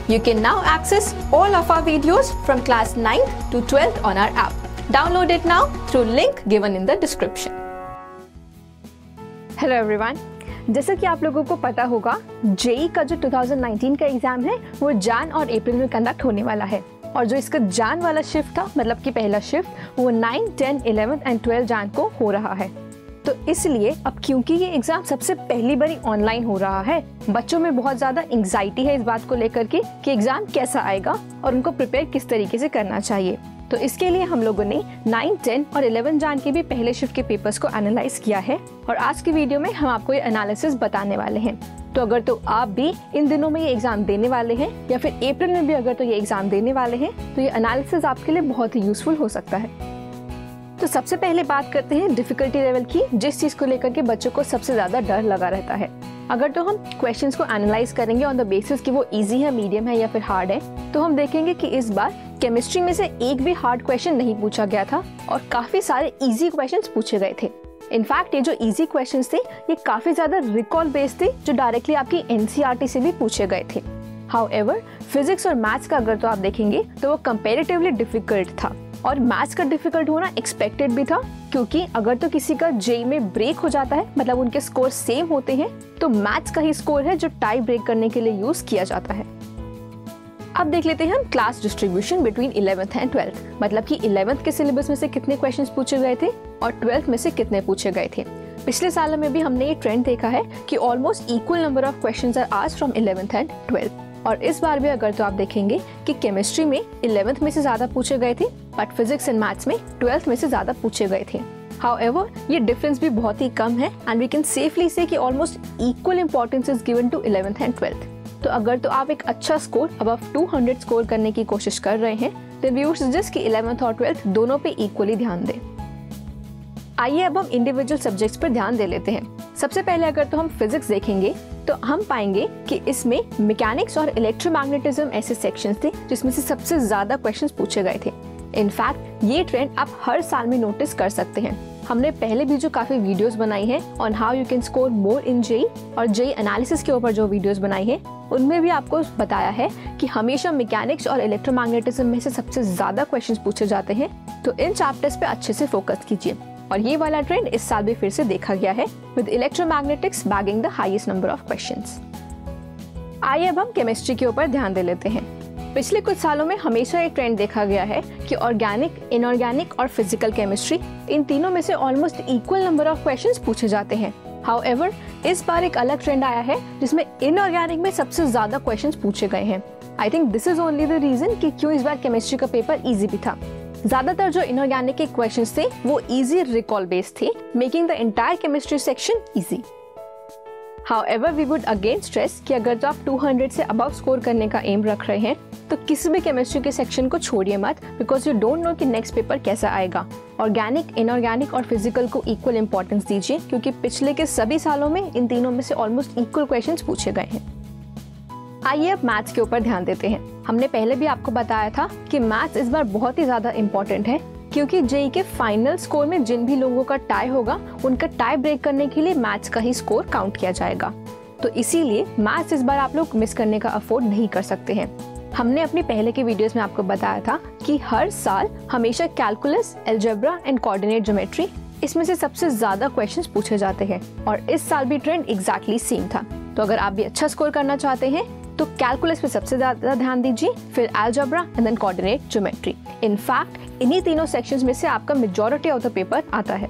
You can now access all of our videos from class 9th to 12th on our app. Download it now through link given in the description. Hello everyone, जैसा कि आप लोगों को पता होगा JEE का जो 2019 का एग्जाम है वो जैन और अप्रैल में कंडक्ट होने वाला है। और जो इसका जैन वाला शिफ्ट था, मतलब कि पहला शिफ्ट, वो 9, 10, 11 एंड 12 जैन को हो रहा है। तो इसलिए अब क्योंकि ये एग्जाम सबसे पहली बारी ऑनलाइन हो रहा है, बच्चों में बहुत ज़्यादा एंग्जाइटी है इस बात को लेकर के कि एग्जाम कैसा आएगा और उनको प्रिपेयर किस तरीके से करना चाहिए। तो इसके लिए हम लोगों ने 9, 10 और 11 जैन के भी पहले शिफ्ट के पेपर्स को एनालाइज किया है और आज की वीडियो में हम आपको ये एनालिसिस बताने वाले हैं। तो अगर तो आप भी इन दिनों में ये एग्जाम देने वाले हैं या फिर अप्रैल में भी अगर तो ये एग्जाम देने वाले हैं तो ये एनालिसिस आपके लिए बहुत ही यूजफुल हो सकता है। तो सबसे पहले बात करते हैं डिफिकल्टी लेवल की, जिस चीज को लेकर के बच्चों को सबसे ज्यादा डर लगा रहता है। अगर तो हम क्वेश्चंस को एनालाइज करेंगे ऑन द बेसिस कि वो इजी है, मीडियम है या फिर हार्ड है, तो हम देखेंगे कि इस बार केमिस्ट्री में से एक भी हार्ड क्वेश्चन नहीं पूछा गया था और काफी सारे इजी क्वेश्चंस पूछे गए थे। इनफैक्ट ये जो इजी क्वेश्चंस थे ये काफी ज्यादा रिकॉल बेस्ड थे, जो डायरेक्टली आपकी एनसीईआरटी से भी पूछे गए थे। हाउएवर फिजिक्स और मैथ्स का अगर तो आप देखेंगे तो वो कंपैरेटिवली डिफिकल्ट था और मैथ्स का डिफिकल्ट होना एक्सपेक्टेड भी था, क्योंकि अगर तो किसी का जेई में ब्रेक हो जाता है, मतलब उनके स्कोर सेम होते हैं, तो मैथ्स का ही स्कोर है जो टाई ब्रेक करने के लिए यूज किया जाता है। अब देख लेते हैं हम class distribution between 11th and 12th, मतलब कि 11th के सिलेबस में से कितने क्वेश्चंस पूछे गए थे और 12th में से कितने पूछे गए थे। पिछले साल में भी हमने ये ट्रेंड देखा है कि almost equal number of questions are asked from 11th and 12th। और इस बार भी अगर तो आप देखेंगे कि केमिस्ट्री में 11th में से ज्यादा पूछे गए थे, बट फिजिक्स एंड मैथ्स में 12th में से ज्यादा पूछे गए थे। हाउएवर ये डिफरेंस भी बहुत ही कम है and we can safely say कि almost equal importance is given to 11th and 12th। तो अगर तो आप एक अच्छा स्कोर अबव 200 स्कोर करने की कोशिश कर रहे हैं, देन वी वुड सजेस्ट कि 11th और 12th दोनों पे इक्वली ध्यान दें। आइए अब हम इंडिविजुअल सब्जेक्ट्स पर ध्यान दे लेते हैं। सबसे पहले अगर तो हम फिजिक्स देखेंगे तो हम पाएंगे कि इसमें मैकेनिक्स और इलेक्ट्रोमैग्नेटिज्म ऐसे सेक्शंस थे जिसमें से सबसे ज्यादा क्वेश्चंस पूछे गए थे। इनफैक्ट ये ट्रेंड आप हर साल में नोटिस कर सकते हैं। हमने पहले भी जो काफी वीडियोस बनाई हैं on how you can score more in JEE और जेई एनालिसिस के ऊपर जो वीडियोस बनाई हैं, उनमें भी आपको बताया है कि हमेशा मैकेनिक्स और इलेक्ट्रोमैग्नेटिज्म में से सबसे ज्यादा क्वेश्चंस पूछे जाते हैं। तो इन चैप्टर्स पे अच्छे से फोकस कीजिए। और ये वाला ट्रेंड इस साल भी फिर से देखा गया है, with electromagnetics bagging the highest number of questions. आइए अब हम केमिस्ट्री के ऊपर ध्यान दे लेते हैं। पिछले कुछ सालों में हमेशा एक ट्रेंड देखा गया है कि ऑर्गेनिक, इनऑर्गेनिक और फिजिकल केमिस्ट्री, इन तीनों में से almost equal number of questions पूछे जाते हैं। हाउएवर इस बार एक अलग ट्रेंड आया है जिसमें इनऑर्गेनिक में सबसे ज्यादा क्वेश्चंस पूछे गए हैं। I think this is only the reason कि क्यों इस बार केमिस्ट्री का पेपर इजी भी था। ज्यादातर जो इनऑर्गेनिक के क्वेश्चंस थे वो इजी रिकॉल बेस्ड थे, making the entire chemistry section easy. However, we would again stress कि अगर तो आप 200 से अबव स्कोर करने का एम रख रहे हैं तो किसी भी केमिस्ट्री के सेक्शन को छोड़िए मत, बिकॉज यू डोंट नो कि नेक्स्ट पेपर कैसा आएगा। ऑर्गेनिक, इनऑर्गेनिक और फिजिकल को इक्वल इंपॉर्टेंस दीजिए, क्योंकि पिछले के सभी सालों में इन तीनों में से ऑलमोस्ट इक्वल क्वेश्चंस पूछे गए हैं। आइए अब मैथ्स के ऊपर ध्यान देते हैं। हमने पहले भी आपको बताया था कि मैथ्स इस बार बहुत ही ज्यादा इम्पोर्टेंट है, क्योंकि जेई के फाइनल स्कोर में जिन भी लोगों का टाई होगा उनका टाई ब्रेक करने के लिए मैथ्स का ही स्कोर काउंट किया जाएगा। तो इसीलिए मैथ्स इस बार आप लोग मिस करने का अफोर्ड नहीं कर सकते हैं। हमने अपनी पहले के वीडियोस में आपको बताया था कि हर साल हमेशा calculus, algebra and coordinate geometry, इसमें से सबसे ज्यादा क्वेश्चंस पूछे जाते हैं और इस साल भी ट्रेंड एग्जैक्टली सेम था। तो अगर आप भी अच्छा स्कोर करना चाहते हैं तो कैलकुलस पे सबसे ज्यादा ध्यान दीजिए, फिर algebra and then coordinate geometry. In fact इन्हीं तीनों सेक्शंस में से आपका मेजॉरिटी ऑफ द पेपर आता है।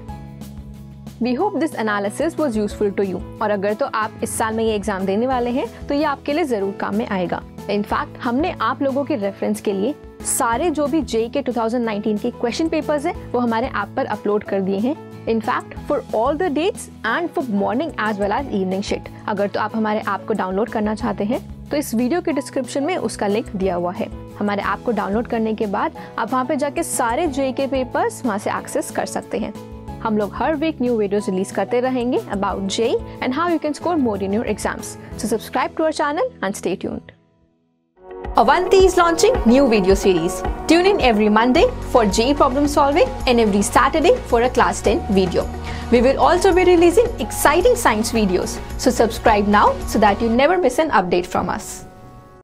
We hope this analysis was useful to you, और अगर तो आप इस साल में ये एग्जाम देने वाले हैं तो ये आपके लिए जरूर काम में आएगा। इनफैक्ट हमने आप लोगों के रेफरेंस के लिए सारे जो भी जेई के 2019 के क्वेश्चन पेपर्स हैं वो हमारे ऐप पर अपलोड कर दिए हैं। In fact for all the dates and for morning as well as evening shift. अगर तो आप हमारे ऐप को डाउनलोड करना चाहते हैं तो इस वीडियो के डिस्क्रिप्शन में उसका लिंक दिया हुआ है। हमारे ऐप को डाउनलोड करने के बाद आप वहाँ पे जाके सारे जेई के पेपर्स वहाँ से एक्सेस कर सकते हैं। हम लोग हर वीक न्यू वीडियोस रिलीज करते रहेंगे about JEE and how you can score more in your exams. So subscribe to our channel and stay tuned. Avanti is launching new video series. Tune in every Monday for JEE problem solving and every Saturday for a class 10 video. We will also be releasing exciting science videos. So subscribe now so that you never miss an update from us.